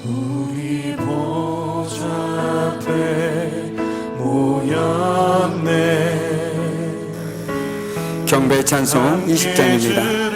우리 보좌 앞에 모였네. 경배 찬송 20장입니다.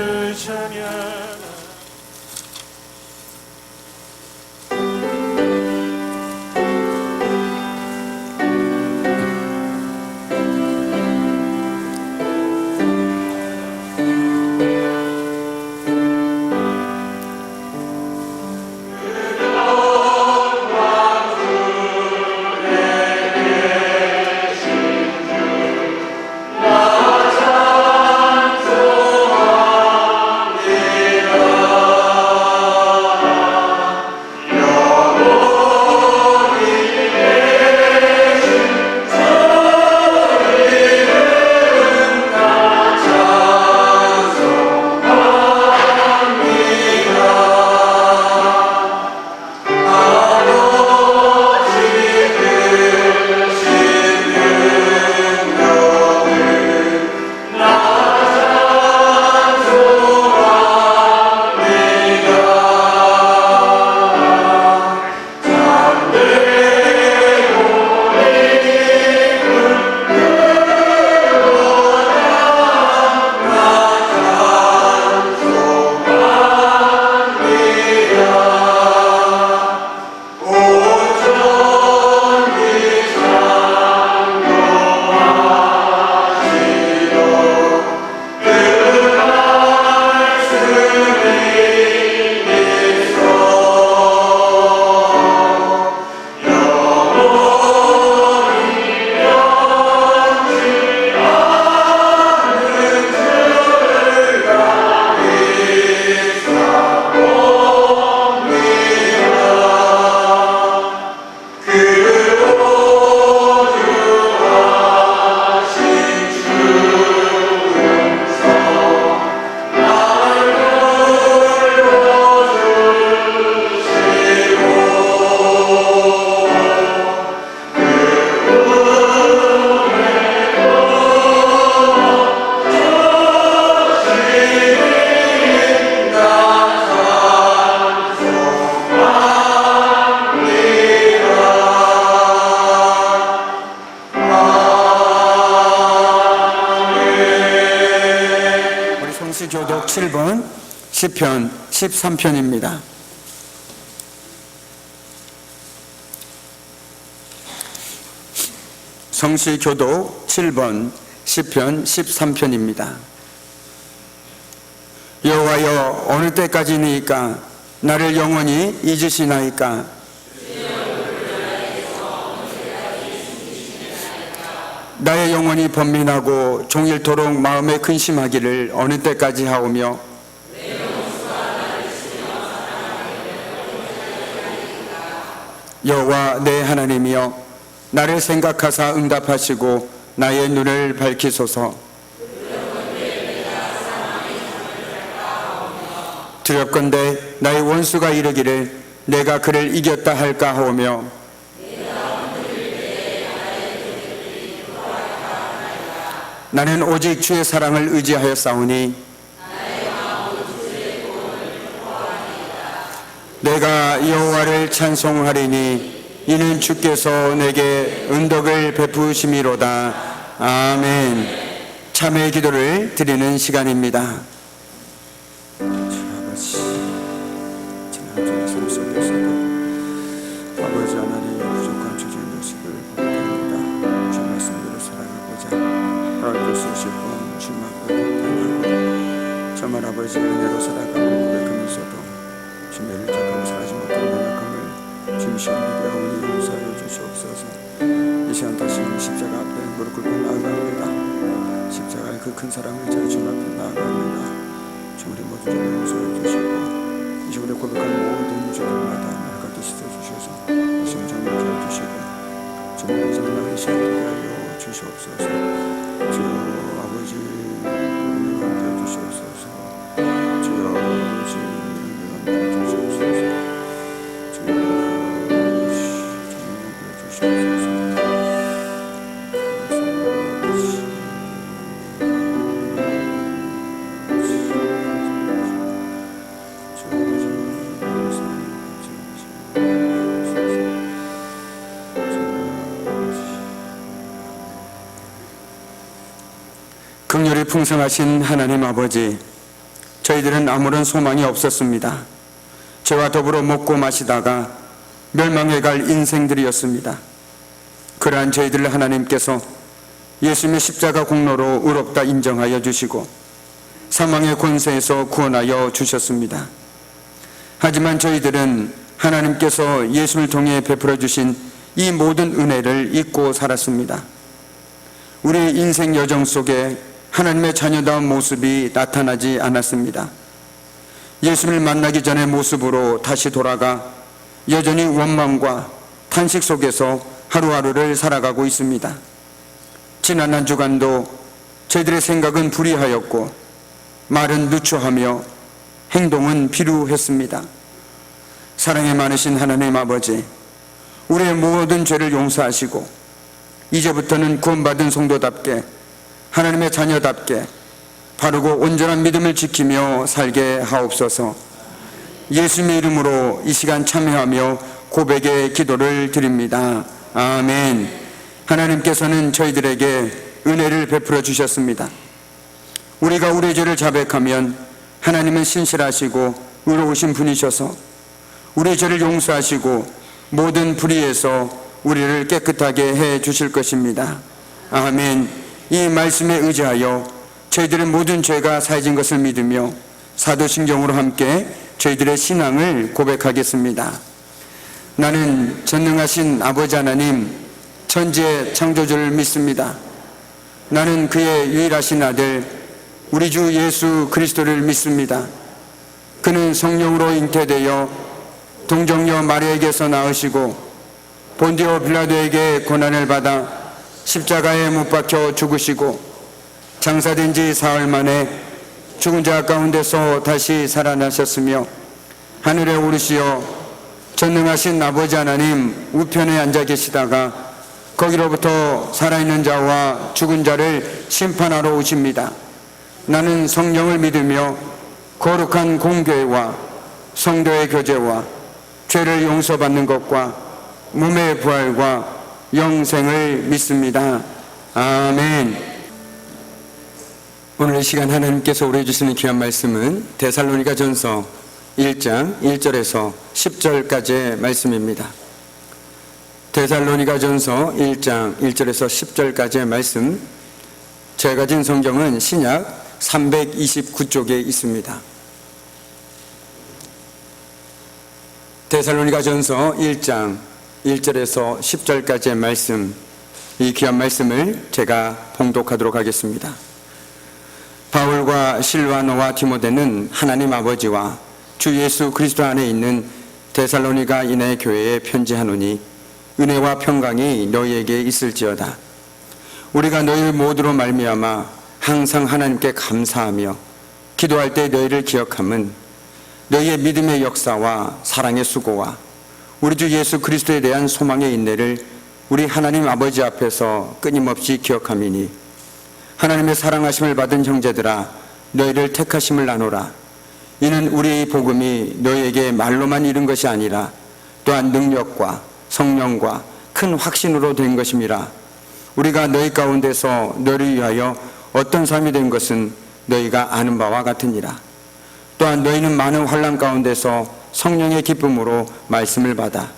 교독 7번 시편 13편입니다. 성시교독 7번 시편 13편입니다. 여호와여, 어느 때까지니까 나를 영원히 잊으시나이까? 나의 영혼이 번민하고 종일토록 마음에 근심하기를 어느 때까지 하오며, 여호와 내 하나님이여, 나를 생각하사 응답하시고 나의 눈을 밝히소서. 두렵건대 나의 원수가 이르기를 내가 그를 이겼다 할까 하오며, 나는 오직 주의 사랑을 의지하였사오니 내가 여호와를 찬송하리니 이는 주께서 내게 은덕을 베푸심이로다. 아멘. 참회의 기도를 드리는 시간입니다. 아버지 하나님, 부족한 주의 모습을 보게 주 말씀대로 살아가고자 하나님을 쓰시고 주님을 고백하고 정말 아버지 은혜로 살아가는 고백하면서도 주님을 택하고 살지 못한 연약함을 주님 시험에 우리 용서하여 주시옵소서. 이 시간 다시 십자가 앞에 무릎 꿇고 나아갑니다. 십자가의 그 큰 사랑을 제 주님 앞에 나아갑니다. 주님 우리 모두 좀 용서해 주시고 이제 우리 고백하는 모든 죄들마다 날같이 씻어주셔서 이 시간 정리케 해주시고 주님 우리 시간 되게 하여 주시옵소서. 주여 아버지 은혜가 되어 주시옵소서. 주여 아버지 은혜가 되어 주시옵소서. 주여 주여 주시옵소서. 주여 풍성하신 하나님 아버지, 저희들은 아무런 소망이 없었습니다. 죄와 더불어 먹고 마시다가 멸망해 갈 인생들이었습니다. 그러한 저희들을 하나님께서 예수님의 십자가 공로로 의롭다 인정하여 주시고 사망의 권세에서 구원하여 주셨습니다. 하지만 저희들은 하나님께서 예수를 통해 베풀어 주신 이 모든 은혜를 잊고 살았습니다. 우리의 인생 여정 속에 하나님의 자녀다운 모습이 나타나지 않았습니다. 예수를 만나기 전의 모습으로 다시 돌아가 여전히 원망과 탄식 속에서 하루하루를 살아가고 있습니다. 지난 한 주간도 저희들의 생각은 불의하였고 말은 누추하며 행동은 비루했습니다. 사랑이 많으신 하나님 아버지, 우리의 모든 죄를 용서하시고 이제부터는 구원받은 성도답게 하나님의 자녀답게 바르고 온전한 믿음을 지키며 살게 하옵소서. 예수님의 이름으로 이 시간 참여하며 고백의 기도를 드립니다. 아멘. 하나님께서는 저희들에게 은혜를 베풀어 주셨습니다. 우리가 우리의 죄를 자백하면 하나님은 신실하시고 의로우신 분이셔서 우리의 죄를 용서하시고 모든 불의에서 우리를 깨끗하게 해 주실 것입니다. 아멘. 이 말씀에 의지하여 저희들의 모든 죄가 사해진 것을 믿으며 사도신경으로 함께 저희들의 신앙을 고백하겠습니다. 나는 전능하신 아버지 하나님 천지의 창조주를 믿습니다. 나는 그의 유일하신 아들 우리 주 예수 그리스도를 믿습니다. 그는 성령으로 잉태되어 동정녀 마리아에게서 낳으시고 본디오 빌라도에게 고난을 받아 십자가에 못 박혀 죽으시고 장사된 지 사흘 만에 죽은 자 가운데서 다시 살아나셨으며 하늘에 오르시어 전능하신 아버지 하나님 우편에 앉아 계시다가 거기로부터 살아있는 자와 죽은 자를 심판하러 오십니다. 나는 성령을 믿으며 거룩한 공교회와 성도의 교제와 죄를 용서받는 것과 몸의 부활과 영생을 믿습니다. 아멘. 오늘 이 시간 하나님께서 우리에게 주시는 귀한 말씀은 데살로니가 전서 1장 1절에서 10절까지의 말씀입니다. 데살로니가 전서 1장 1절에서 10절까지의 말씀, 제가 가진 성경은 신약 329쪽에 있습니다. 데살로니가 전서 1장 1절에서 10절까지의 말씀, 이 귀한 말씀을 제가 봉독하도록 하겠습니다. 바울과 실와노와 디모데는 하나님 아버지와 주 예수 그리스도 안에 있는 데살로니가 인해 교회에 편지하노니 은혜와 평강이 너희에게 있을지어다. 우리가 너희 모두로 말미암아 항상 하나님께 감사하며 기도할 때 너희를 기억함은 너희의 믿음의 역사와 사랑의 수고와 우리 주 예수 그리스도에 대한 소망의 인내를 우리 하나님 아버지 앞에서 끊임없이 기억함이니 하나님의 사랑하심을 받은 형제들아 너희를 택하심을 나누라. 이는 우리의 복음이 너희에게 말로만 이른 것이 아니라 또한 능력과 성령과 큰 확신으로 된 것임이라. 우리가 너희 가운데서 너희를 위하여 어떤 삶이 된 것은 너희가 아는 바와 같으니라. 또한 너희는 많은 환난 가운데서 성령의 기쁨으로 말씀을 받아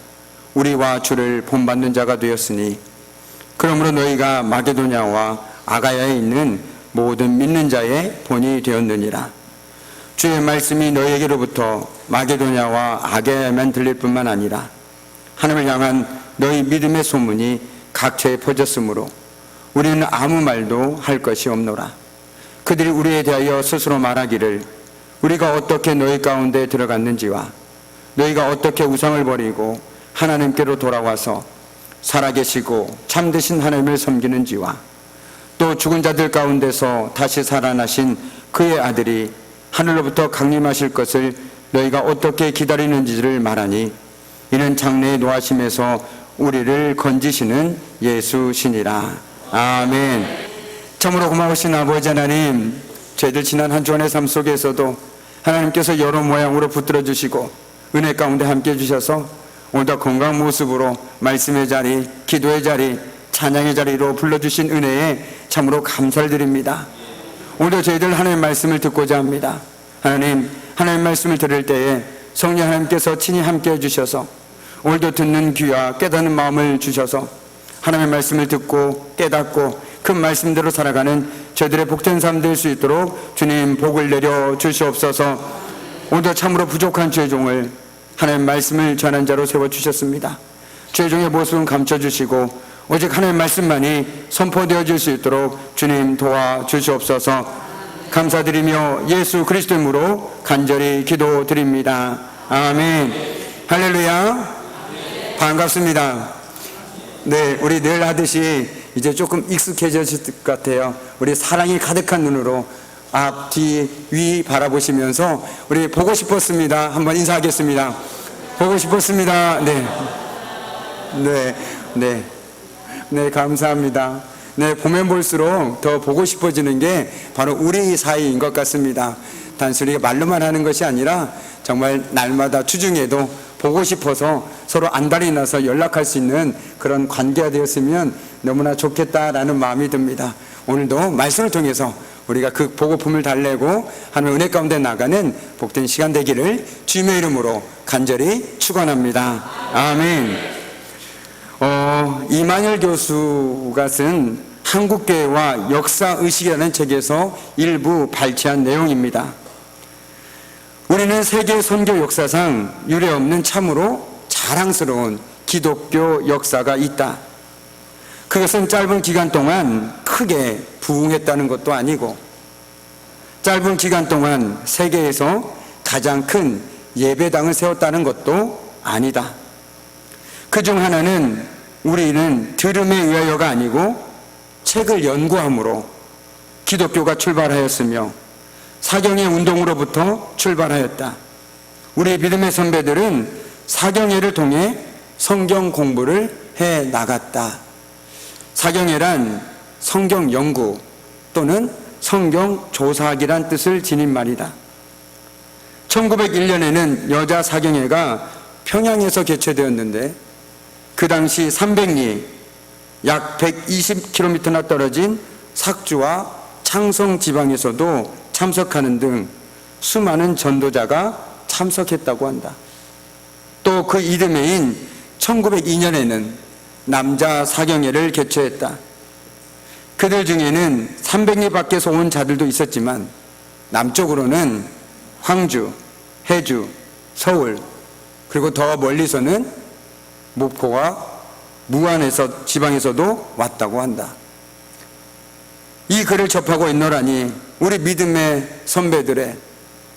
우리와 주를 본받는 자가 되었으니 그러므로 너희가 마게도냐와 아가야에 있는 모든 믿는 자의 본이 되었느니라. 주의 말씀이 너희에게로부터 마게도냐와 아가야에만 들릴 뿐만 아니라 하나님을 향한 너희 믿음의 소문이 각처에 퍼졌으므로 우리는 아무 말도 할 것이 없노라. 그들이 우리에 대하여 스스로 말하기를 우리가 어떻게 너희 가운데 들어갔는지와 너희가 어떻게 우상을 버리고 하나님께로 돌아와서 살아계시고 참되신 하나님을 섬기는지와 또 죽은 자들 가운데서 다시 살아나신 그의 아들이 하늘로부터 강림하실 것을 너희가 어떻게 기다리는지를 말하니 이는 장래의 노하심에서 우리를 건지시는 예수시니라. 아멘. 참으로 고마우신 아버지 하나님, 저희들 지난 한 주간의 삶 속에서도 하나님께서 여러 모양으로 붙들어 주시고 은혜 가운데 함께 해주셔서 오늘도 건강한 모습으로 말씀의 자리, 기도의 자리, 찬양의 자리로 불러주신 은혜에 참으로 감사를 드립니다. 오늘도 저희들 하나님의 말씀을 듣고자 합니다. 하나님, 하나님의 말씀을 들을 때에 성령 하나님께서 친히 함께 해주셔서 오늘도 듣는 귀와 깨닫는 마음을 주셔서 하나님의 말씀을 듣고 깨닫고 그 말씀대로 살아가는 저희들의 복된 삶 될 수 있도록 주님 복을 내려 주시옵소서. 오늘도 참으로 부족한 주의 종을 하나님의 말씀을 전한 자로 세워주셨습니다. 주의 종의 모습은 감춰주시고 오직 하나님의 말씀만이 선포되어질 수 있도록 주님 도와주시옵소서. 감사드리며 예수 그리스도의 이름으로 간절히 기도드립니다. 아멘. 할렐루야. 반갑습니다. 네, 우리 늘 하듯이 이제 조금 익숙해졌을 것 같아요. 우리 사랑이 가득한 눈으로 앞, 뒤, 위 바라보시면서 우리 보고 싶었습니다. 한번 인사하겠습니다. 보고 싶었습니다. 네, 감사합니다. 네, 보면 볼수록 더 보고 싶어지는 게 바로 우리 사이인 것 같습니다. 단순히 말로만 하는 것이 아니라 정말 날마다 주중에도 보고 싶어서 서로 안달이 나서 연락할 수 있는 그런 관계가 되었으면 너무나 좋겠다라는 마음이 듭니다. 오늘도 말씀을 통해서 우리가 그 보고품을 달래고 하나님의 은혜 가운데 나가는 복된 시간 되기를 주님의 이름으로 간절히 축원합니다. 아멘. 이만열 교수가 쓴 한국교회와 역사의식이라는 책에서 일부 발췌한 내용입니다. 우리는 세계 선교 역사상 유례없는 참으로 자랑스러운 기독교 역사가 있다. 그것은 짧은 기간 동안 크게 부흥했다는 것도 아니고 짧은 기간 동안 세계에서 가장 큰 예배당을 세웠다는 것도 아니다. 그중 하나는 우리는 들음에 의하여가 아니고 책을 연구함으로 기독교가 출발하였으며 사경의 운동으로부터 출발하였다. 우리 믿음의 선배들은 사경회를 통해 성경 공부를 해 나갔다. 사경회란 성경 연구 또는 성경 조사학이란 뜻을 지닌 말이다. 1901년에는 여자 사경회가 평양에서 개최되었는데 그 당시 300리 약 120km나 떨어진 삭주와 창성 지방에서도 참석하는 등 수많은 전도자가 참석했다고 한다. 또 그 이듬해인 1902년에는 남자 사경회를 개최했다. 그들 중에는 300리 밖에서 온 자들도 있었지만 남쪽으로는 황주, 해주, 서울 그리고 더 멀리서는 목포와 무안에서 지방에서도 왔다고 한다. 이 글을 접하고 있노라니 우리 믿음의 선배들의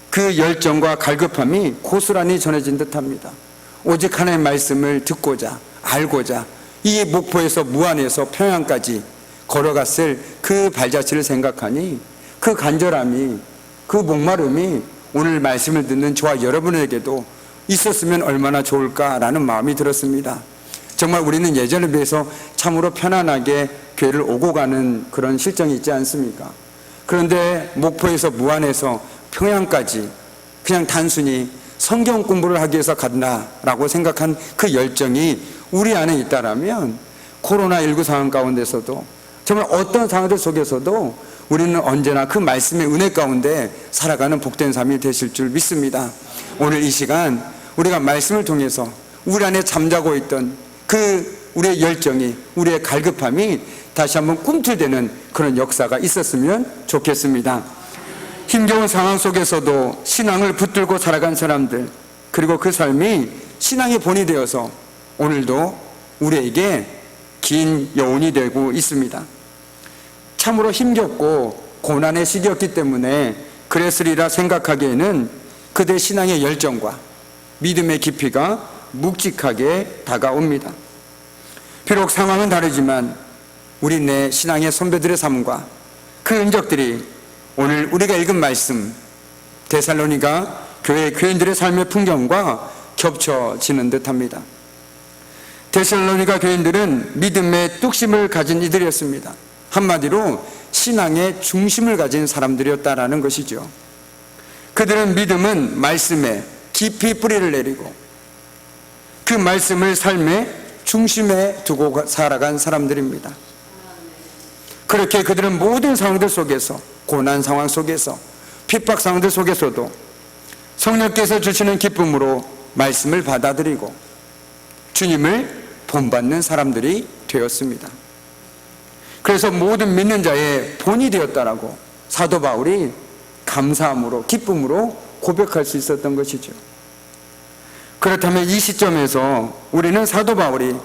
그 열정과 갈급함이 고스란히 전해진 듯합니다. 오직 하나님의 말씀을 듣고자 알고자 이 목포에서 무안에서 평양까지 걸어갔을 그 발자취를 생각하니 그 간절함이 그 목마름이 오늘 말씀을 듣는 저와 여러분에게도 있었으면 얼마나 좋을까라는 마음이 들었습니다. 정말 우리는 예전에 비해서 참으로 편안하게 교회를 오고 가는 그런 실정이 있지 않습니까? 그런데 목포에서 무안에서 평양까지 그냥 단순히 성경 공부를 하기 위해서 간다라고 생각한 그 열정이 우리 안에 있다라면 코로나19 상황 가운데서도 정말 어떤 상황들 속에서도 우리는 언제나 그 말씀의 은혜 가운데 살아가는 복된 삶이 되실 줄 믿습니다. 오늘 이 시간 우리가 말씀을 통해서 우리 안에 잠자고 있던 그 우리의 열정이 우리의 갈급함이 다시 한번 꿈틀대는 그런 역사가 있었으면 좋겠습니다. 힘겨운 상황 속에서도 신앙을 붙들고 살아간 사람들 그리고 그 삶이 신앙의 본이 되어서 오늘도 우리에게 긴 여운이 되고 있습니다. 참으로 힘겹고 고난의 시기였기 때문에 그랬으리라 생각하기에는 그대 신앙의 열정과 믿음의 깊이가 묵직하게 다가옵니다. 비록 상황은 다르지만 우리 내 신앙의 선배들의 삶과 그 흔적들이 오늘 우리가 읽은 말씀 데살로니가 교회 교인들의 삶의 풍경과 겹쳐지는 듯합니다. 데살로니가 교인들은 믿음의 뚝심을 가진 이들이었습니다. 한마디로 신앙의 중심을 가진 사람들이었다라는 것이죠. 그들은 믿음은 말씀에 깊이 뿌리를 내리고 그 말씀을 삶의 중심에 두고 살아간 사람들입니다. 그렇게 그들은 모든 상황들 속에서 고난 상황 속에서, 핍박 상황들 속에서도 성령께서 주시는 기쁨으로 말씀을 받아들이고 주님을 본받는 사람들이 되었습니다. 그래서 모든 믿는 자의 본이 되었다라고 사도 바울이 감사함으로, 기쁨으로 고백할 수 있었던 것이죠. 그렇다면 이 시점에서 우리는 사도 바울이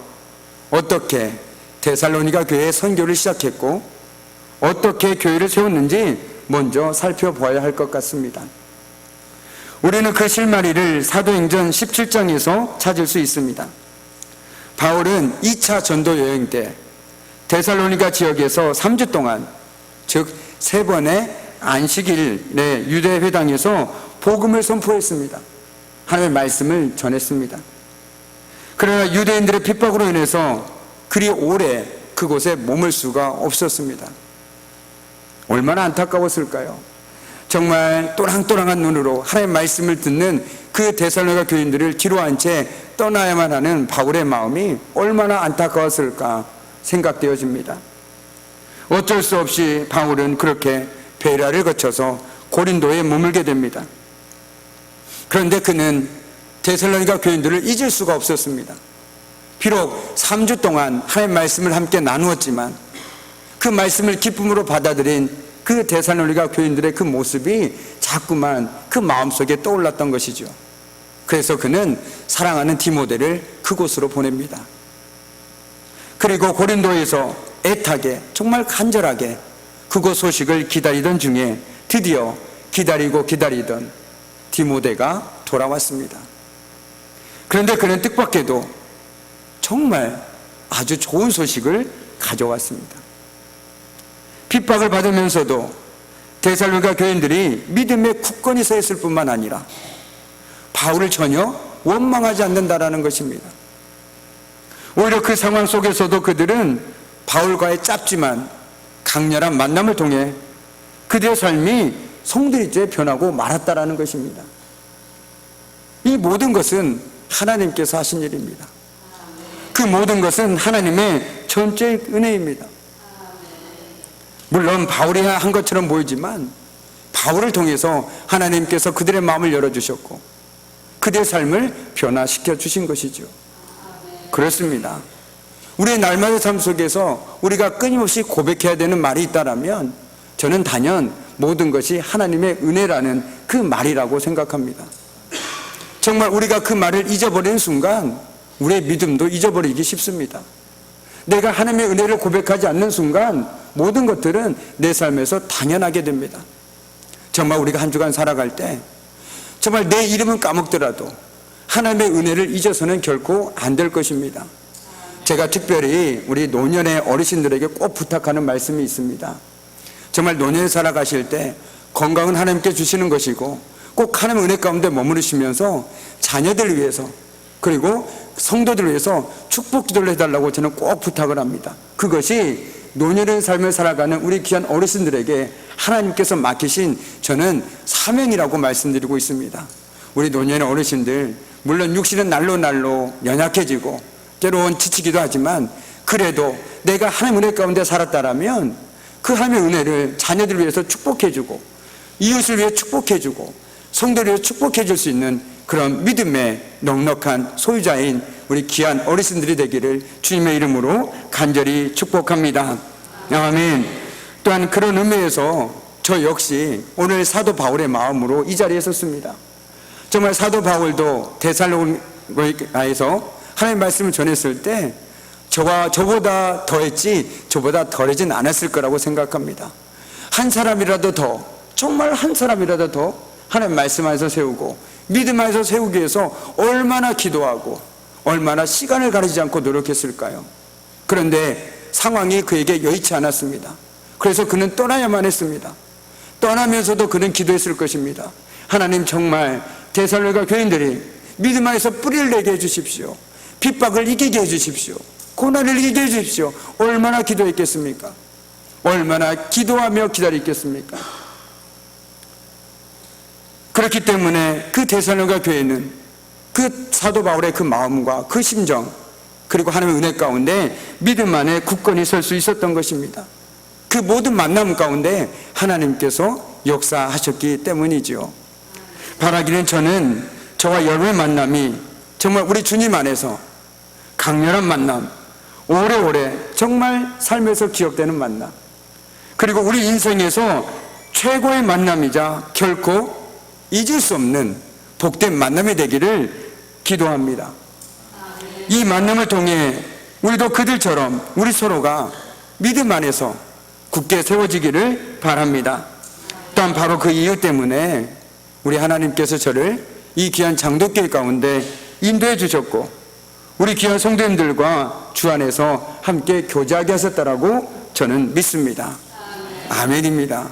어떻게 데살로니가 교회의 선교를 시작했고 어떻게 교회를 세웠는지 먼저 살펴보아야 할 것 같습니다. 우리는 그 실마리를 사도행전 17장에서 찾을 수 있습니다. 바울은 2차 전도 여행 때 데살로니가 지역에서 3주 동안, 즉 3번의 안식일의 유대 회당에서 복음을 선포했습니다. 하나님의 말씀을 전했습니다. 그러나 유대인들의 핍박으로 인해서 그리 오래 그곳에 머물 수가 없었습니다. 얼마나 안타까웠을까요? 정말 또랑또랑한 눈으로 하나님의 말씀을 듣는 그 데살로니가 교인들을 뒤로 한 채 떠나야만 하는 바울의 마음이 얼마나 안타까웠을까 생각되어집니다. 어쩔 수 없이 바울은 그렇게 베라를 거쳐서 고린도에 머물게 됩니다. 그런데 그는 데살로니가 교인들을 잊을 수가 없었습니다. 비록 3주 동안 하나님의 말씀을 함께 나누었지만 그 말씀을 기쁨으로 받아들인 그 데살로니가 교인들의 그 모습이 자꾸만 그 마음속에 떠올랐던 것이죠. 그래서 그는 사랑하는 디모데를 그곳으로 보냅니다. 그리고 고린도에서 애타게, 정말 간절하게 그곳 소식을 기다리던 중에 드디어 기다리고 기다리던 디모데가 돌아왔습니다. 그런데 그는 뜻밖에도 정말 아주 좋은 소식을 가져왔습니다. 핍박을 받으면서도 데살로니가 교인들이 믿음에 굳건히 서 있을 뿐만 아니라 바울을 전혀 원망하지 않는다라는 것입니다. 오히려 그 상황 속에서도 그들은 바울과의 짧지만 강렬한 만남을 통해 그들의 삶이 송두리째 변하고 말았다라는 것입니다. 이 모든 것은 하나님께서 하신 일입니다. 그 모든 것은 하나님의 전적인 은혜입니다. 물론 바울이 한 것처럼 보이지만 바울을 통해서 하나님께서 그들의 마음을 열어주셨고 그들의 삶을 변화시켜 주신 것이죠. 그렇습니다. 우리의 날마다 삶 속에서 우리가 끊임없이 고백해야 되는 말이 있다면 저는 단연 모든 것이 하나님의 은혜라는 그 말이라고 생각합니다. 정말 우리가 그 말을 잊어버리는 순간 우리의 믿음도 잊어버리기 쉽습니다. 내가 하나님의 은혜를 고백하지 않는 순간 모든 것들은 내 삶에서 당연하게 됩니다. 정말 우리가 한 주간 살아갈 때 정말 내 이름은 까먹더라도 하나님의 은혜를 잊어서는 결코 안 될 것입니다. 제가 특별히 우리 노년의 어르신들에게 꼭 부탁하는 말씀이 있습니다. 정말 노년에 살아가실 때 건강은 하나님께 주시는 것이고 꼭 하나님의 은혜 가운데 머무르시면서 자녀들을 위해서 그리고 성도들을 위해서 축복 기도를 해달라고 저는 꼭 부탁을 합니다. 그것이 노년의 삶을 살아가는 우리 귀한 어르신들에게 하나님께서 맡기신 저는 사명이라고 말씀드리고 있습니다. 우리 노년의 어르신들 물론 육신은 날로 날로 연약해지고 때로는 지치기도 하지만 그래도 내가 하나님의 은혜 가운데 살았다라면 그 하나님의 은혜를 자녀들을 위해서 축복해주고 이웃을 위해 축복해주고 성도를 위해 축복해줄 수 있는 그런 믿음의 넉넉한 소유자인 우리 귀한 어르신들이 되기를 주님의 이름으로 간절히 축복합니다. 아멘. 또한 그런 의미에서 저 역시 오늘 사도 바울의 마음으로 이 자리에 섰습니다. 정말 사도 바울도 데살로니가에서 하나님의 말씀을 전했을 때 저보다 더했지 저보다 덜하진 않았을 거라고 생각합니다. 한 사람이라도 더, 정말 한 사람이라도 더 하나님 말씀 안에서 세우고 믿음 안에서 세우기 위해서 얼마나 기도하고 얼마나 시간을 가리지 않고 노력했을까요? 그런데 상황이 그에게 여의치 않았습니다. 그래서 그는 떠나야만 했습니다. 떠나면서도 그는 기도했을 것입니다. 하나님, 정말 데살로니가 교인들이 믿음 안에서 뿌리를 내게 해주십시오. 핍박을 이기게 해주십시오. 고난을 이기게 해주십시오. 얼마나 기도했겠습니까? 얼마나 기도하며 기다렸겠습니까? 그렇기 때문에 그 데살로니가 교회는 그 사도 바울의 그 마음과 그 심정 그리고 하나님의 은혜 가운데 믿음 안에 굳건히 설 수 있었던 것입니다. 그 모든 만남 가운데 하나님께서 역사하셨기 때문이죠. 바라기는 저는 저와 여러분의 만남이 정말 우리 주님 안에서 강렬한 만남, 오래오래 정말 삶에서 기억되는 만남, 그리고 우리 인생에서 최고의 만남이자 결코 잊을 수 없는 복된 만남이 되기를 기도합니다. 이 만남을 통해 우리도 그들처럼 우리 서로가 믿음 안에서 굳게 세워지기를 바랍니다. 또한 바로 그 이유 때문에 우리 하나님께서 저를 이 귀한 장독교회 가운데 인도해 주셨고 우리 귀한 성도님들과 주 안에서 함께 교제하게 하셨다라고 저는 믿습니다. 아멘입니다.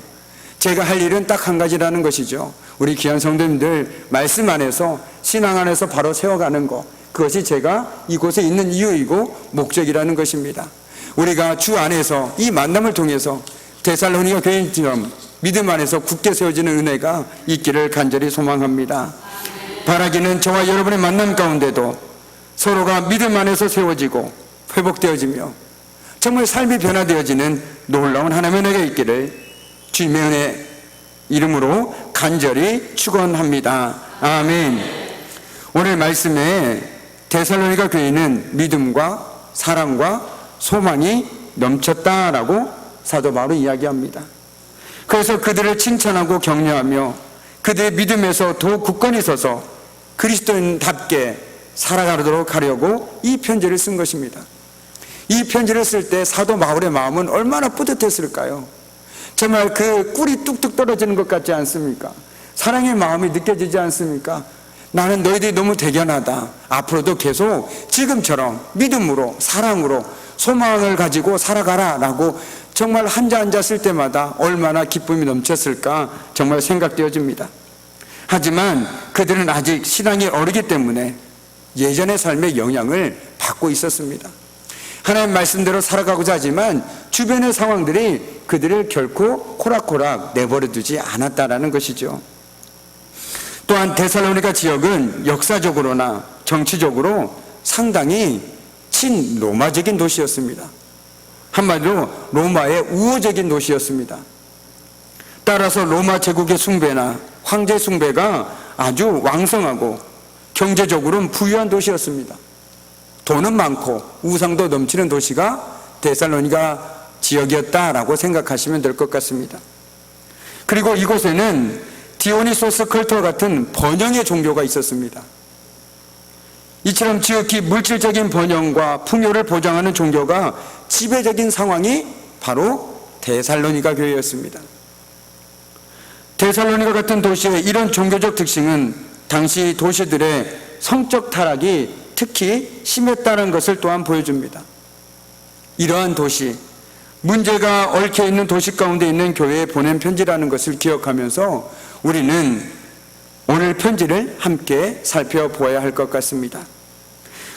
제가 할 일은 딱 한 가지라는 것이죠. 우리 귀한 성도님들 말씀 안에서 신앙 안에서 바로 세워가는 것, 그것이 제가 이곳에 있는 이유이고 목적이라는 것입니다. 우리가 주 안에서 이 만남을 통해서 데살로니가 교인처럼 믿음 안에서 굳게 세워지는 은혜가 있기를 간절히 소망합니다. 바라기는 저와 여러분의 만남 가운데도 서로가 믿음 안에서 세워지고 회복되어지며 정말 삶이 변화되어지는 놀라운 하나님의 은혜가 있기를 주님의 은혜 이름으로 간절히 축원합니다. 아멘. 오늘 말씀에 데살로니가 교회는 믿음과 사랑과 소망이 넘쳤다라고 사도 바울은 이야기합니다. 그래서 그들을 칭찬하고 격려하며 그들의 믿음에서 더욱 굳건히 서서 그리스도인답게 살아가도록 하려고 이 편지를 쓴 것입니다. 이 편지를 쓸 때 사도 바울의 마음은 얼마나 뿌듯했을까요? 정말 그 꿀이 뚝뚝 떨어지는 것 같지 않습니까? 사랑의 마음이 느껴지지 않습니까? 나는 너희들이 너무 대견하다. 앞으로도 계속 지금처럼 믿음으로 사랑으로 소망을 가지고 살아가라 라고 정말 한자 한자 쓸 때마다 얼마나 기쁨이 넘쳤을까 정말 생각되어집니다. 하지만 그들은 아직 신앙이 어리기 때문에 예전의 삶의 영향을 받고 있었습니다. 하나님 말씀대로 살아가고자 하지만 주변의 상황들이 그들을 결코 코락코락 내버려두지 않았다라는 것이죠. 또한 데살로니가 지역은 역사적으로나 정치적으로 상당히 친로마적인 도시였습니다. 한마디로 로마의 우호적인 도시였습니다. 따라서 로마 제국의 숭배나 황제 숭배가 아주 왕성하고 경제적으로는 부유한 도시였습니다. 돈은 많고 우상도 넘치는 도시가 데살로니가 지역이었다라고 생각하시면 될 것 같습니다. 그리고 이곳에는 디오니소스 컬트와 같은 번영의 종교가 있었습니다. 이처럼 지극히 물질적인 번영과 풍요를 보장하는 종교가 지배적인 상황이 바로 데살로니가 교회였습니다. 데살로니가 같은 도시의 이런 종교적 특징은 당시 도시들의 성적 타락이 특히 심했다는 것을 또한 보여줍니다. 이러한 도시, 문제가 얽혀있는 도시 가운데 있는 교회에 보낸 편지라는 것을 기억하면서 우리는 오늘 편지를 함께 살펴보아야 할 것 같습니다.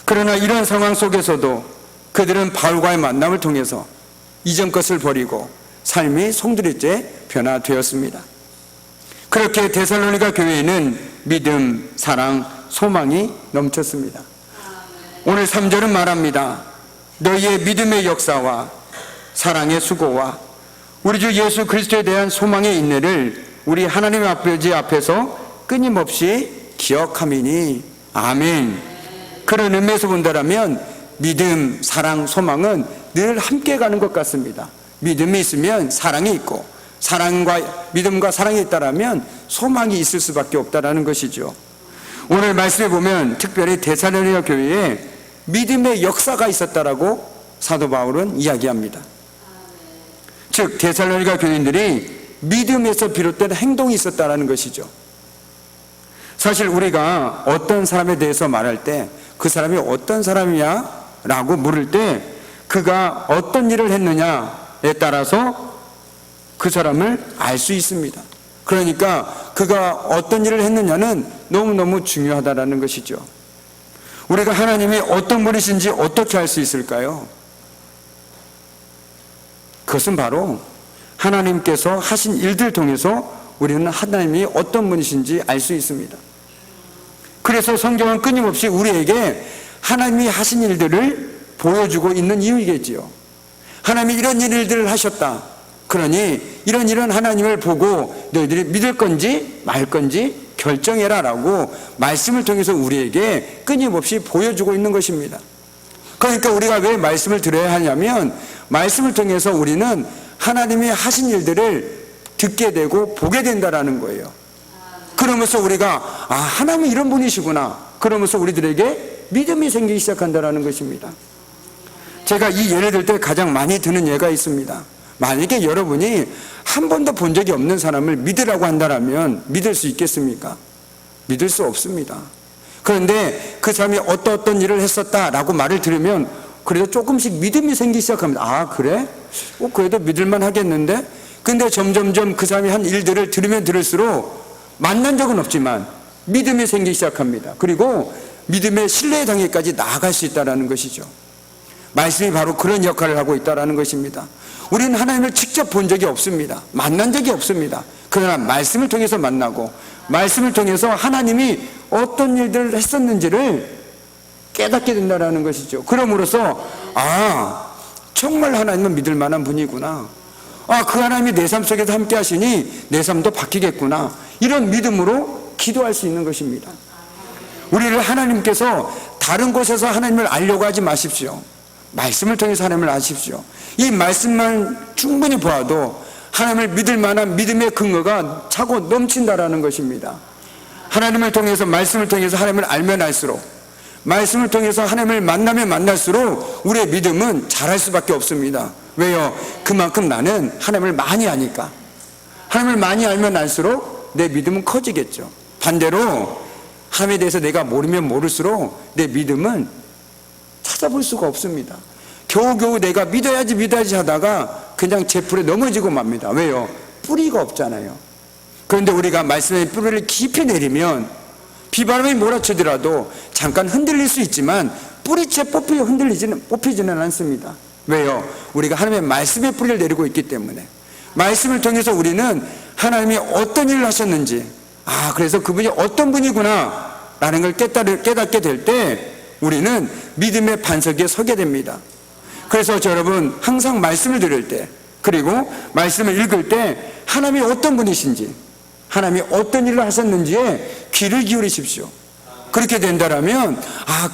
그러나 이런 상황 속에서도 그들은 바울과의 만남을 통해서 이전 것을 버리고 삶이 송두리째 변화되었습니다. 그렇게 데살로니가 교회에는 믿음, 사랑, 소망이 넘쳤습니다. 오늘 3절은 말합니다. 너희의 믿음의 역사와 사랑의 수고와 우리 주 예수 그리스도에 대한 소망의 인내를 우리 하나님의 아버지 앞에서 끊임없이 기억함이니. 아멘. 그런 의미에서 본다면 믿음, 사랑, 소망은 늘 함께 가는 것 같습니다. 믿음이 있으면 사랑이 있고 믿음과 사랑이 있다면 소망이 있을 수밖에 없다는 것이죠. 오늘 말씀에 보면 특별히 데살로니가 교회에 믿음의 역사가 있었다라고 사도 바울은 이야기합니다. 즉 데살로니가 교인들이 믿음에서 비롯된 행동이 있었다라는 것이죠. 사실 우리가 어떤 사람에 대해서 말할 때 그 사람이 어떤 사람이야? 라고 물을 때 그가 어떤 일을 했느냐에 따라서 그 사람을 알 수 있습니다. 그러니까 그가 어떤 일을 했느냐는 너무너무 중요하다는 것이죠. 우리가 하나님이 어떤 분이신지 어떻게 알 수 있을까요? 그것은 바로 하나님께서 하신 일들 통해서 우리는 하나님이 어떤 분이신지 알 수 있습니다. 그래서 성경은 끊임없이 우리에게 하나님이 하신 일들을 보여주고 있는 이유이겠지요. 하나님이 이런 일들을 하셨다. 그러니 이런 하나님을 보고 너희들이 믿을 건지 말 건지 결정해라 라고 말씀을 통해서 우리에게 끊임없이 보여주고 있는 것입니다. 그러니까 우리가 왜 말씀을 들어야 하냐면 말씀을 통해서 우리는 하나님이 하신 일들을 듣게 되고 보게 된다라는 거예요. 그러면서 우리가 하나님이 이런 분이시구나, 그러면서 우리들에게 믿음이 생기기 시작한다라는 것입니다. 제가 이 예를 들 때 가장 많이 드는 예가 있습니다. 만약에 여러분이 한 번도 본 적이 없는 사람을 믿으라고 한다면 믿을 수 있겠습니까? 믿을 수 없습니다. 그런데 그 사람이 어떤 일을 했었다라고 말을 들으면 그래도 조금씩 믿음이 생기기 시작합니다. 그래? 그래도 믿을만 하겠는데? 근데 점점점 그 사람이 한 일들을 들으면 들을수록 만난 적은 없지만 믿음이 생기기 시작합니다. 그리고 믿음의 신뢰의 단계까지 나아갈 수 있다는 것이죠. 말씀이 바로 그런 역할을 하고 있다는 것입니다. 우리는 하나님을 직접 본 적이 없습니다. 만난 적이 없습니다. 그러나 말씀을 통해서 만나고 말씀을 통해서 하나님이 어떤 일들을 했었는지를 깨닫게 된다는 것이죠. 그럼으로써 정말 하나님은 믿을 만한 분이구나, 그 하나님이 내 삶 속에서 함께 하시니 내 삶도 바뀌겠구나, 이런 믿음으로 기도할 수 있는 것입니다. 우리를 하나님께서 다른 곳에서 하나님을 알려고 하지 마십시오. 말씀을 통해서 하나님을 아십시오. 이 말씀만 충분히 보아도 하나님을 믿을 만한 믿음의 근거가 차고 넘친다라는 것입니다. 하나님을 통해서, 말씀을 통해서 하나님을 알면 알수록, 말씀을 통해서 하나님을 만나면 만날수록 우리의 믿음은 자랄 수밖에 없습니다. 왜요? 그만큼 나는 하나님을 많이 아니까. 하나님을 많이 알면 알수록 내 믿음은 커지겠죠. 반대로 하나님에 대해서 내가 모르면 모를수록 내 믿음은 찾아볼 수가 없습니다. 겨우겨우 내가 믿어야지 하다가 그냥 제풀에 넘어지고 맙니다. 왜요? 뿌리가 없잖아요. 그런데 우리가 말씀의 뿌리를 깊이 내리면 비바람이 몰아치더라도 잠깐 흔들릴 수 있지만 뿌리채 뽑히지는 않습니다. 왜요? 우리가 하나님의 말씀의 뿌리를 내리고 있기 때문에. 말씀을 통해서 우리는 하나님이 어떤 일을 하셨는지, 그래서 그분이 어떤 분이구나 라는 걸 깨닫게 될 때 우리는 믿음의 반석 위에 서게 됩니다. 그래서 여러분, 항상 말씀을 들을 때, 그리고 말씀을 읽을 때 하나님이 어떤 분이신지, 하나님이 어떤 일을 하셨는지에 귀를 기울이십시오. 그렇게 된다면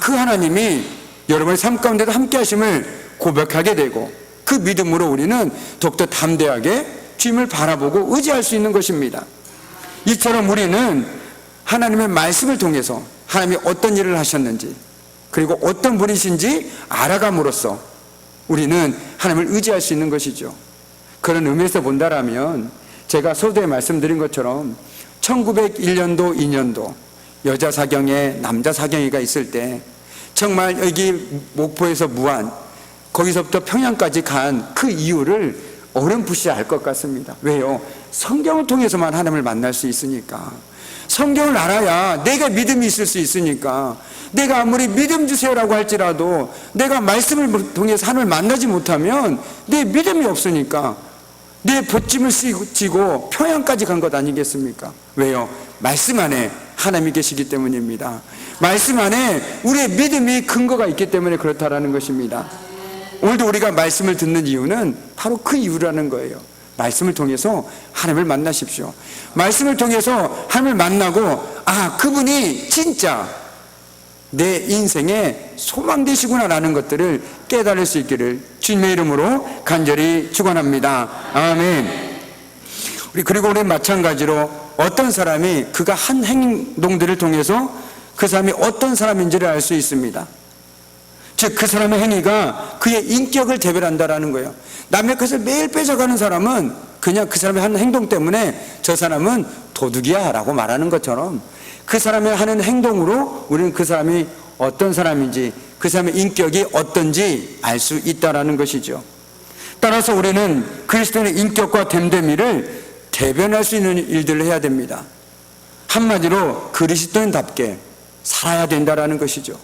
그 하나님이 여러분의 삶 가운데도 함께 하심을 고백하게 되고, 그 믿음으로 우리는 더욱더 담대하게 주님을 바라보고 의지할 수 있는 것입니다. 이처럼 우리는 하나님의 말씀을 통해서 하나님이 어떤 일을 하셨는지, 그리고 어떤 분이신지 알아감으로써 우리는 하나님을 의지할 수 있는 것이죠. 그런 의미에서 본다라면 제가 서두에 말씀드린 것처럼 1901년도 2년도 여자 사경에 남자 사경이가 있을 때 정말 여기 목포에서 무안, 거기서부터 평양까지 간 그 이유를 어렴풋이 알 것 같습니다. 왜요? 성경을 통해서만 하나님을 만날 수 있으니까. 성경을 알아야 내가 믿음이 있을 수 있으니까. 내가 아무리 믿음 주세요라고 할지라도 내가 말씀을 통해서 하나님을 만나지 못하면 내 믿음이 없으니까 내 벗짐을 지고 평양까지 간 것 아니겠습니까? 왜요? 말씀 안에 하나님이 계시기 때문입니다. 말씀 안에 우리의 믿음이 근거가 있기 때문에 그렇다라는 것입니다. 오늘도 우리가 말씀을 듣는 이유는 바로 그 이유라는 거예요. 말씀을 통해서 하나님을 만나십시오. 말씀을 통해서 하나님을 만나고 그분이 진짜 내 인생의 소망 되시구나라는 것들을 깨달을 수 있기를 주님의 이름으로 간절히 축원합니다. 아멘. 그리고 우리 마찬가지로 어떤 사람이 그가 한 행동들을 통해서 그 사람이 어떤 사람인지를 알 수 있습니다. 즉 그 사람의 행위가 그의 인격을 대변한다라는 거예요. 남의 것을 매일 뺏어가는 사람은 그냥 그 사람의 하는 행동 때문에 저 사람은 도둑이야 라고 말하는 것처럼 그 사람의 하는 행동으로 우리는 그 사람이 어떤 사람인지, 그 사람의 인격이 어떤지 알 수 있다라는 것이죠. 따라서 우리는 그리스도인의 인격과 됨됨이를 대변할 수 있는 일들을 해야 됩니다. 한마디로 그리스도인답게 살아야 된다라는 것이죠.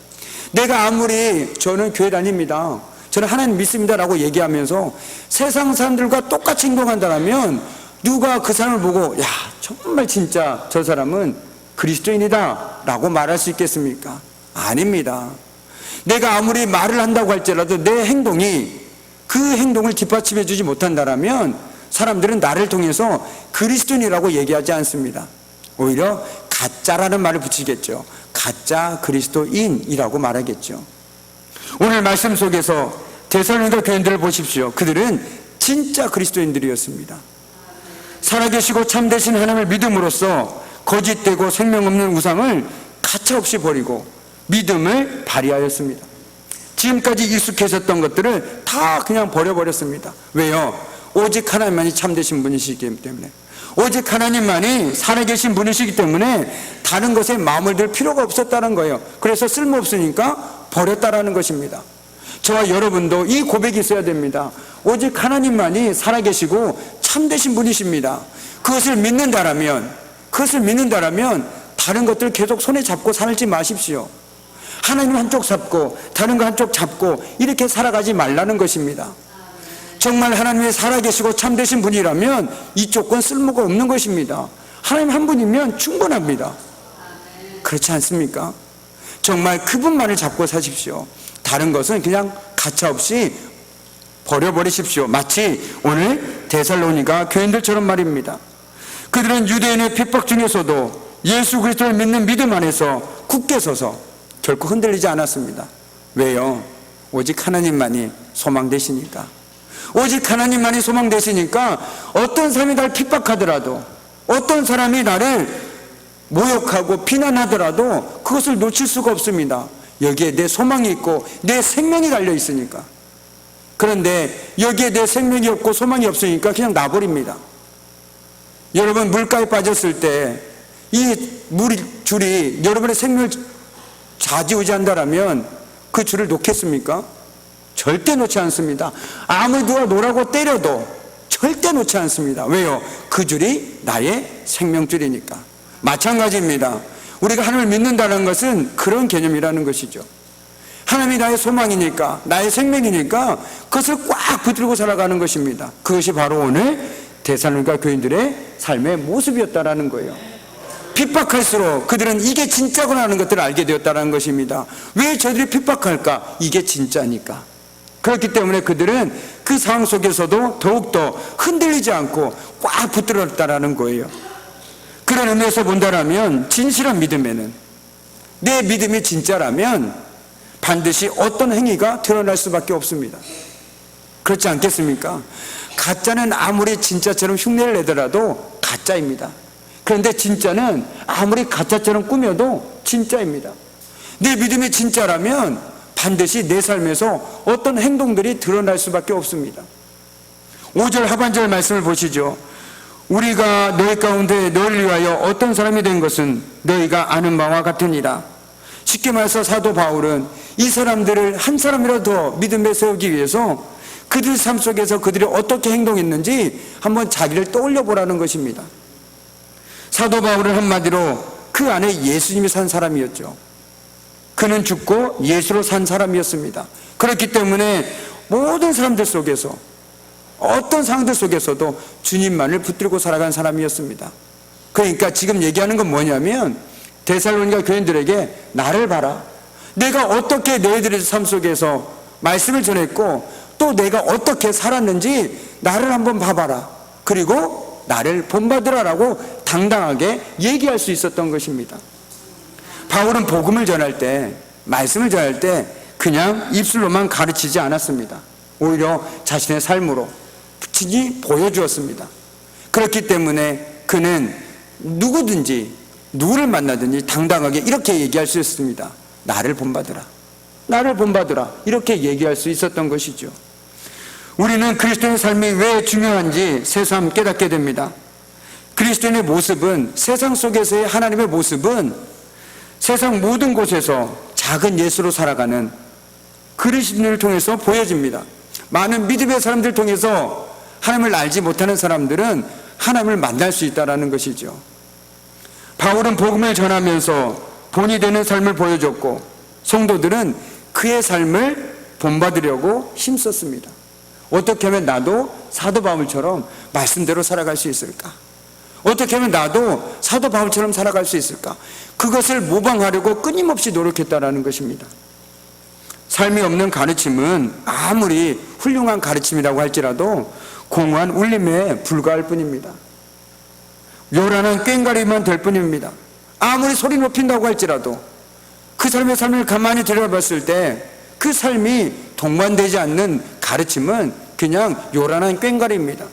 내가 아무리 저는 교회 다닙니다, 저는 하나님 믿습니다 라고 얘기하면서 세상 사람들과 똑같이 행동한다면 누가 그 사람을 보고 정말 진짜 저 사람은 그리스도인이다 라고 말할 수 있겠습니까? 아닙니다. 내가 아무리 말을 한다고 할지라도 내 행동이 그 행동을 뒷받침해 주지 못한다면 사람들은 나를 통해서 그리스도인이라고 얘기하지 않습니다. 오히려 가짜라는 말을 붙이겠죠. 가짜 그리스도인이라고 말하겠죠. 오늘 말씀 속에서 데살로니가 교인들을 보십시오. 그들은 진짜 그리스도인들이었습니다. 살아계시고 참되신 하나님을 믿음으로써 거짓되고 생명 없는 우상을 가차없이 버리고 믿음을 발휘하였습니다. 지금까지 익숙해졌던 것들을 다 그냥 버려버렸습니다. 왜요? 오직 하나님만이 참되신 분이시기 때문에, 오직 하나님만이 살아계신 분이시기 때문에 다른 것에 마음을 들 필요가 없었다는 거예요. 그래서 쓸모없으니까 버렸다라는 것입니다. 저와 여러분도 이 고백이 있어야 됩니다. 오직 하나님만이 살아계시고 참되신 분이십니다. 그것을 믿는다라면 다른 것들 계속 손에 잡고 살지 마십시오. 하나님 한쪽 잡고 다른 거 한쪽 잡고 이렇게 살아가지 말라는 것입니다. 정말 하나님이 살아계시고 참되신 분이라면 이쪽 건 쓸모가 없는 것입니다. 하나님 한 분이면 충분합니다. 그렇지 않습니까? 정말 그분만을 잡고 사십시오. 다른 것은 그냥 가차없이 버려버리십시오. 마치 오늘 데살로니가 교인들처럼 말입니다. 그들은 유대인의 핍박 중에서도 예수 그리스도를 믿는 믿음 안에서 굳게 서서 결코 흔들리지 않았습니다. 왜요? 오직 하나님만이 소망 되시니까. 오직 하나님만이 소망 되시니까 어떤 사람이 나를 핍박하더라도, 어떤 사람이 나를 모욕하고 비난하더라도 그것을 놓칠 수가 없습니다. 여기에 내 소망이 있고 내 생명이 달려 있으니까. 그런데 여기에 내 생명이 없고 소망이 없으니까 그냥 놔버립니다. 여러분, 물가에 빠졌을 때 이 물줄이 여러분의 생명을 좌지우지한다라면 그 줄을 놓겠습니까? 절대 놓지 않습니다. 아무리 누가 놓으라고 때려도 절대 놓지 않습니다. 왜요? 그 줄이 나의 생명줄이니까. 마찬가지입니다. 우리가 하나님을 믿는다는 것은 그런 개념이라는 것이죠. 하나님이 나의 소망이니까, 나의 생명이니까 그것을 꽉 붙들고 살아가는 것입니다. 그것이 바로 오늘 데살로니가 교인들의 삶의 모습이었다라는 거예요. 핍박할수록 그들은 이게 진짜구나 하는 것들을 알게 되었다는 것입니다. 왜 저들이 핍박할까? 이게 진짜니까. 그렇기 때문에 그들은 그 상황 속에서도 더욱더 흔들리지 않고 꽉 붙들었다라는 거예요. 그런 의미에서 본다라면 진실한 믿음에는, 내 믿음이 진짜라면 반드시 어떤 행위가 드러날 수밖에 없습니다. 그렇지 않겠습니까? 가짜는 아무리 진짜처럼 흉내를 내더라도 가짜입니다. 그런데 진짜는 아무리 가짜처럼 꾸며도 진짜입니다. 내 믿음이 진짜라면 반드시 내 삶에서 어떤 행동들이 드러날 수밖에 없습니다. 5절 하반절 말씀을 보시죠. 우리가 너희 가운데 너희를 위하여 어떤 사람이 된 것은 너희가 아는 바와 같으니라. 쉽게 말해서 사도 바울은 이 사람들을 한 사람이라도 더 믿음에 세우기 위해서 그들 삶 속에서 그들이 어떻게 행동했는지 한번 자기를 떠올려 보라는 것입니다. 사도 바울은 한마디로 그 안에 예수님이 산 사람이었죠. 그는 죽고 예수로 산 사람이었습니다. 그렇기 때문에 모든 사람들 속에서, 어떤 상황들 속에서도 주님만을 붙들고 살아간 사람이었습니다. 그러니까 지금 얘기하는 건 뭐냐면 데살로니가 교인들에게 나를 봐라. 내가 어떻게 너희들의 삶 속에서 말씀을 전했고 또 내가 어떻게 살았는지 나를 한번 봐봐라. 그리고 나를 본받으라라고 당당하게 얘기할 수 있었던 것입니다. 바울은 복음을 전할 때, 말씀을 전할 때 그냥 입술로만 가르치지 않았습니다. 오히려 자신의 삶으로 친히 보여주었습니다. 그렇기 때문에 그는 누구든지 누구를 만나든지 당당하게 이렇게 얘기할 수 있습니다. 나를 본받으라. 나를 본받으라. 이렇게 얘기할 수 있었던 것이죠. 우리는 그리스도인의 삶이 왜 중요한지 새삼 깨닫게 됩니다. 그리스도인의 모습은, 세상 속에서의 하나님의 모습은 세상 모든 곳에서 작은 예수로 살아가는 그리스도인을 통해서 보여집니다. 많은 믿음의 사람들 통해서 하나님을 알지 못하는 사람들은 하나님을 만날 수 있다는 것이죠. 바울은 복음을 전하면서 본이 되는 삶을 보여줬고 성도들은 그의 삶을 본받으려고 힘썼습니다. 어떻게 하면 나도 사도 바울처럼 말씀대로 살아갈 수 있을까? 어떻게 하면 나도 사도 바울처럼 살아갈 수 있을까? 그것을 모방하려고 끊임없이 노력했다는 것입니다. 삶이 없는 가르침은 아무리 훌륭한 가르침이라고 할지라도 공허한 울림에 불과할 뿐입니다. 요란한 꽹과리만 될 뿐입니다. 아무리 소리 높인다고 할지라도 그 사람의 삶을 가만히 들여다봤을 때 그 삶이 동반되지 않는 가르침은 그냥 요란한 꽹과리입니다.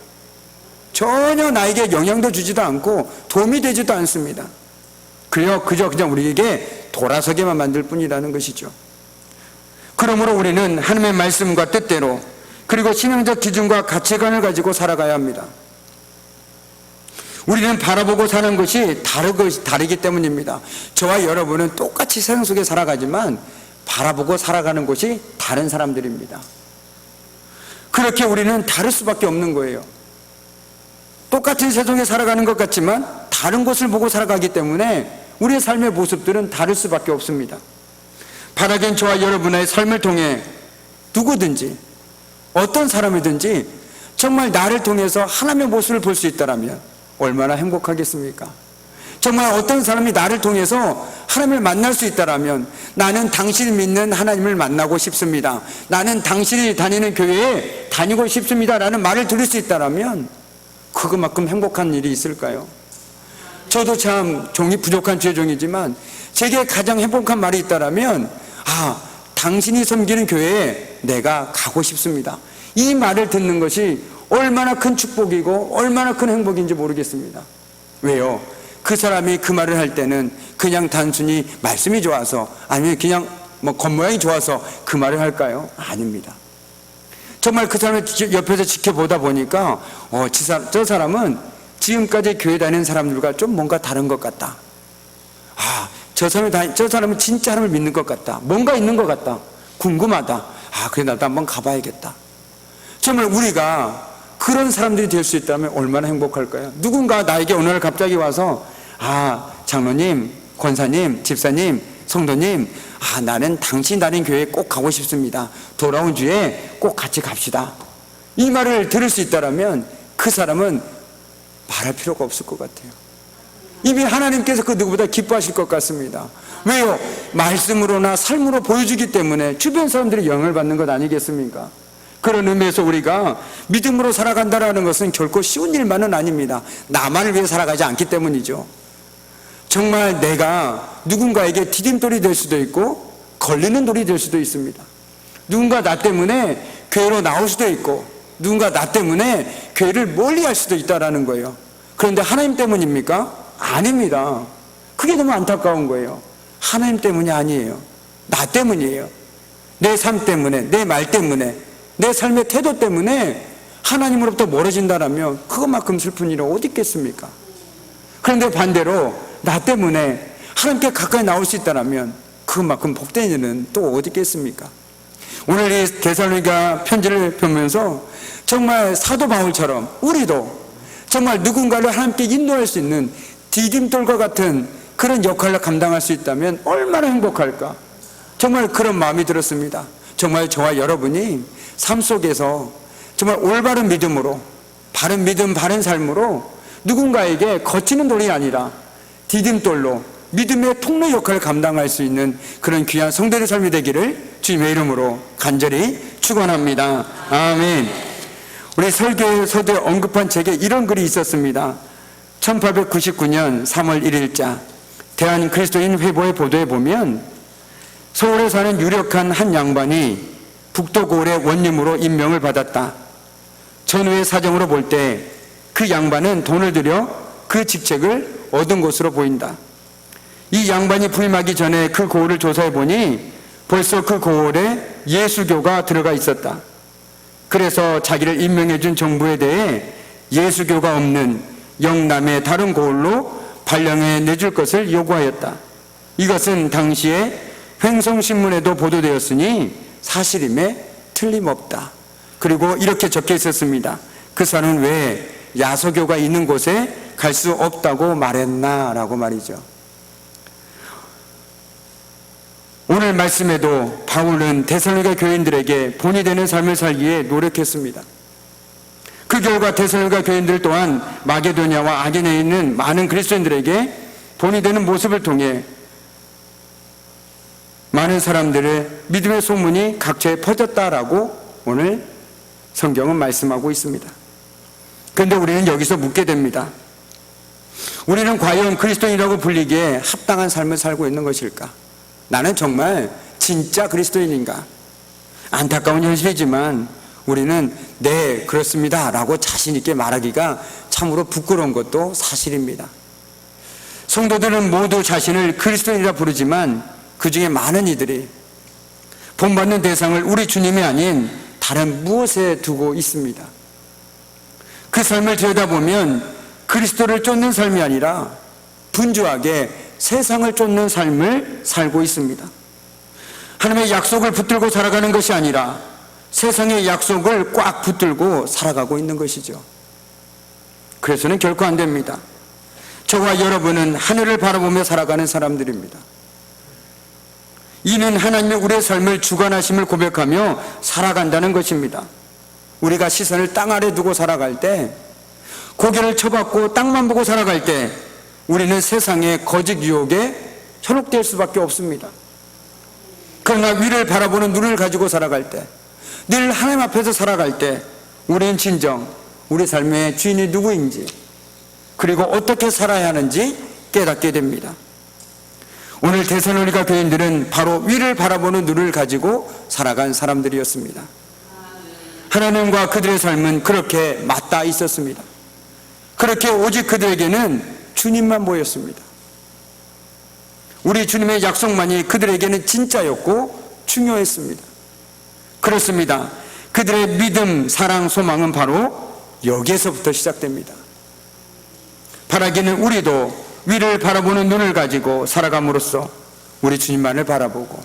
전혀 나에게 영향도 주지도 않고 도움이 되지도 않습니다. 그저 그냥 우리에게 돌아서게만 만들 뿐이라는 것이죠. 그러므로 우리는 하나님의 말씀과 뜻대로 그리고 신앙적 기준과 가치관을 가지고 살아가야 합니다. 우리는 바라보고 사는 것이 다르기 때문입니다. 저와 여러분은 똑같이 세상 속에 살아가지만 바라보고 살아가는 것이 다른 사람들입니다. 그렇게 우리는 다를 수밖에 없는 거예요. 똑같은 세상에 살아가는 것 같지만 다른 것을 보고 살아가기 때문에 우리의 삶의 모습들은 다를 수밖에 없습니다. 바라긴 저와 여러분의 삶을 통해 누구든지 어떤 사람이든지 정말 나를 통해서 하나님의 모습을 볼 수 있다면 얼마나 행복하겠습니까? 정말 어떤 사람이 나를 통해서 하나님을 만날 수 있다면 나는 당신이 믿는 하나님을 만나고 싶습니다. 나는 당신이 다니는 교회에 다니고 싶습니다 라는 말을 들을 수 있다면 그것만큼 행복한 일이 있을까요? 저도 참 종이 부족한 죄종이지만 제게 가장 행복한 말이 있다면 당신이 섬기는 교회에 내가 가고 싶습니다. 이 말을 듣는 것이 얼마나 큰 축복이고 얼마나 큰 행복인지 모르겠습니다. 왜요? 그 사람이 그 말을 할 때는 그냥 단순히 말씀이 좋아서 아니면 그냥 겉모양이 좋아서 그 말을 할까요? 아닙니다. 정말 그 사람을 옆에서 지켜보다 보니까 저 사람은 지금까지 교회 다니는 사람들과 좀 뭔가 다른 것 같다. 저 사람은 진짜 하나님을 믿는 것 같다. 뭔가 있는 것 같다. 궁금하다. 그래 나도 한번 가봐야겠다. 정말 우리가 그런 사람들이 될 수 있다면 얼마나 행복할까요? 누군가 나에게 오늘 갑자기 와서 장로님, 권사님, 집사님, 성도님, 나는 당신 다닌 교회에 꼭 가고 싶습니다. 돌아온 주에 꼭 같이 갑시다. 이 말을 들을 수 있다면 그 사람은 말할 필요가 없을 것 같아요. 이미 하나님께서 그 누구보다 기뻐하실 것 같습니다. 왜요? 말씀으로나 삶으로 보여주기 때문에 주변 사람들이 영향을 받는 것 아니겠습니까? 그런 의미에서 우리가 믿음으로 살아간다는 것은 결코 쉬운 일만은 아닙니다. 나만을 위해 살아가지 않기 때문이죠. 정말 내가 누군가에게 디딤돌이 될 수도 있고 걸리는 돌이 될 수도 있습니다. 누군가 나 때문에 교회로 나올 수도 있고 누군가 나 때문에 교회를 멀리할 수도 있다는 거예요. 그런데 하나님 때문입니까? 아닙니다. 그게 너무 안타까운 거예요. 하나님 때문이 아니에요. 나 때문이에요. 내 삶 때문에, 내 말 때문에, 내 삶의 태도 때문에 하나님으로부터 멀어진다면 그것만큼 슬픈 일은 어디 있겠습니까? 그런데 반대로 나 때문에 하나님께 가까이 나올 수 있다면 그것만큼 복된 일은 또 어디 있겠습니까? 오늘 이 데살로니가 편지를 보면서 정말 사도 바울처럼 우리도 정말 누군가를 하나님께 인도할 수 있는 디딤돌과 같은 그런 역할을 감당할 수 있다면 얼마나 행복할까? 정말 그런 마음이 들었습니다. 정말 저와 여러분이 삶 속에서 정말 올바른 믿음으로 바른 믿음, 바른 삶으로 누군가에게 거치는 돌이 아니라 디딤돌로 믿음의 통로 역할을 감당할 수 있는 그런 귀한 성도의 삶이 되기를 주님의 이름으로 간절히 축원합니다. 아멘. 우리 설교에서도 언급한 책에 이런 글이 있었습니다. 1899년 3월 1일자 대한 그리스도인 회보의 보도에 보면 서울에 사는 유력한 한 양반이 북도고을의 원님으로 임명을 받았다. 전후의 사정으로 볼 때 그 양반은 돈을 들여 그 직책을 얻은 것으로 보인다. 이 양반이 부임하기 전에 그 고을을 조사해 보니 벌써 그 고을에 예수교가 들어가 있었다. 그래서 자기를 임명해 준 정부에 대해 예수교가 없는 영남의 다른 고을로 발령해 내줄 것을 요구하였다. 이것은 당시에 횡성신문에도 보도되었으니 사실임에 틀림없다. 그리고 이렇게 적혀 있었습니다. 그 사람은 왜 야소교가 있는 곳에 갈 수 없다고 말했나 라고 말이죠. 오늘 말씀에도 바울은 데살로니가 교인들에게 본이 되는 삶을 살기에 노력했습니다. 그 결과 데살로니가 교인들 또한 마게도냐와 아게네에 있는 많은 그리스도인들에게 본이 되는 모습을 통해 많은 사람들의 믿음의 소문이 각처에 퍼졌다라고 오늘 성경은 말씀하고 있습니다. 그런데 우리는 여기서 묻게 됩니다. 우리는 과연 그리스도인이라고 불리기에 합당한 삶을 살고 있는 것일까? 나는 정말 진짜 그리스도인인가? 안타까운 현실이지만 우리는 네, 그렇습니다 라고 자신 있게 말하기가 참으로 부끄러운 것도 사실입니다. 성도들은 모두 자신을 그리스도인이라 부르지만 그 중에 많은 이들이 본받는 대상을 우리 주님이 아닌 다른 무엇에 두고 있습니다. 그 삶을 들여다보면 그리스도를 쫓는 삶이 아니라 분주하게 세상을 쫓는 삶을 살고 있습니다. 하나님의 약속을 붙들고 살아가는 것이 아니라 세상의 약속을 꽉 붙들고 살아가고 있는 것이죠. 그래서는 결코 안 됩니다. 저와 여러분은 하늘을 바라보며 살아가는 사람들입니다. 이는 하나님이 우리의 삶을 주관하심을 고백하며 살아간다는 것입니다. 우리가 시선을 땅 아래 두고 살아갈 때, 고개를 쳐박고 땅만 보고 살아갈 때 우리는 세상의 거짓 유혹에 현혹될 수밖에 없습니다. 그러나 위를 바라보는 눈을 가지고 살아갈 때, 늘 하나님 앞에서 살아갈 때 우리는 진정 우리 삶의 주인이 누구인지, 그리고 어떻게 살아야 하는지 깨닫게 됩니다. 오늘 데살로니가 교인들은 바로 위를 바라보는 눈을 가지고 살아간 사람들이었습니다. 하나님과 그들의 삶은 그렇게 맞닿아 있었습니다. 그렇게 오직 그들에게는 주님만 보였습니다. 우리 주님의 약속만이 그들에게는 진짜였고 중요했습니다. 그렇습니다. 그들의 믿음, 사랑, 소망은 바로 여기에서부터 시작됩니다. 바라기는 우리도 위를 바라보는 눈을 가지고 살아감으로써 우리 주님만을 바라보고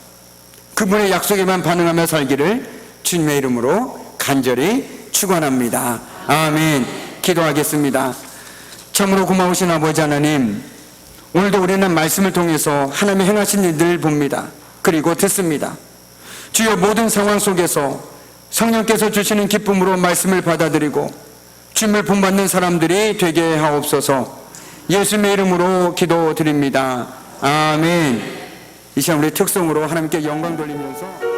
그분의 약속에만 반응하며 살기를 주님의 이름으로 간절히 축원합니다. 아멘. 기도하겠습니다. 참으로 고마우신 아버지 하나님, 오늘도 우리는 말씀을 통해서 하나님의 행하신 일들을 봅니다. 그리고 듣습니다. 주여, 모든 상황 속에서 성령께서 주시는 기쁨으로 말씀을 받아들이고 주님을 본받는 사람들이 되게 하옵소서. 예수님의 이름으로 기도드립니다. 아멘. 이 시간 우리 특성으로 하나님께 영광 돌리면서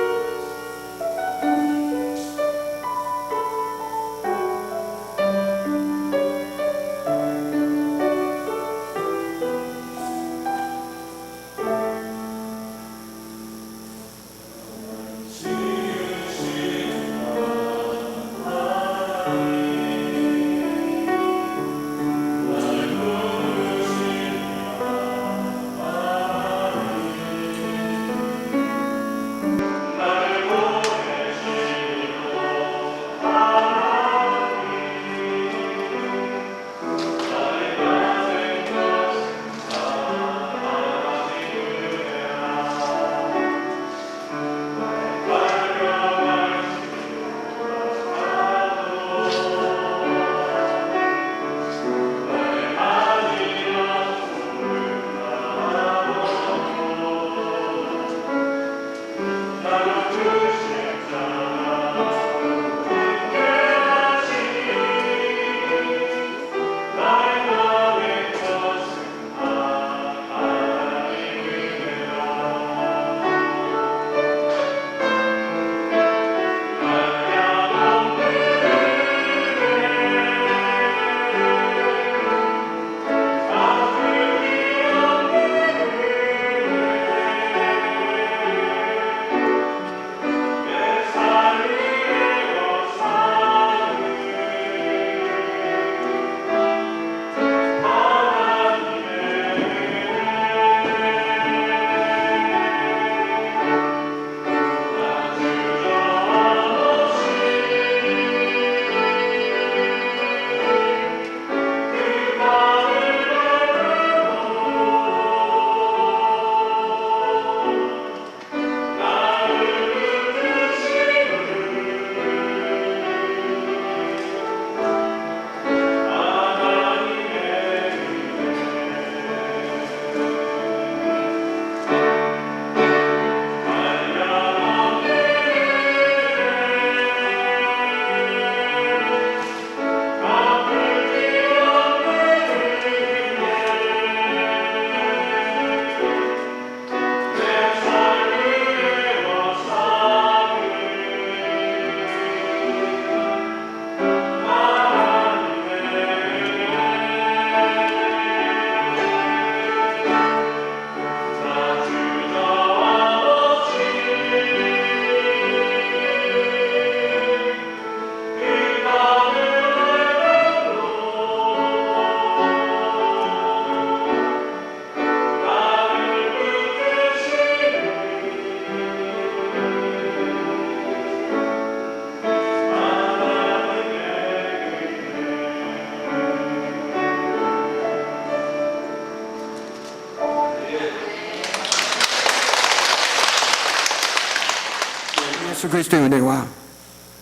그리스도의 은혜와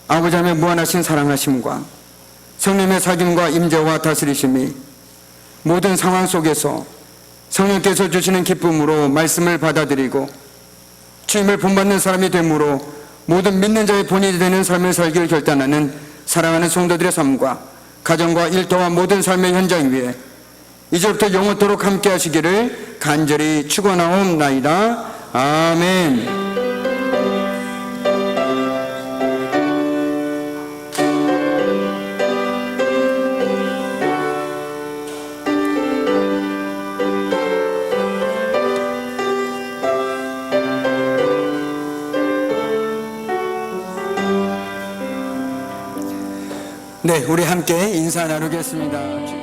아버지 하나님의 무한하신 사랑하심과 성령의 사귐과 임재와 다스리심이 모든 상황 속에서 성령께서 주시는 기쁨으로 말씀을 받아들이고 주임을 본받는 사람이 되므로 모든 믿는 자의 본이 되는 삶을 살기를 결단하는 사랑하는 성도들의 삶과 가정과 일터와 모든 삶의 현장 위에 이제부터 영원토록 함께 하시기를 간절히 축원하옵나이다. 아멘. 네, 우리 함께 인사 나누겠습니다.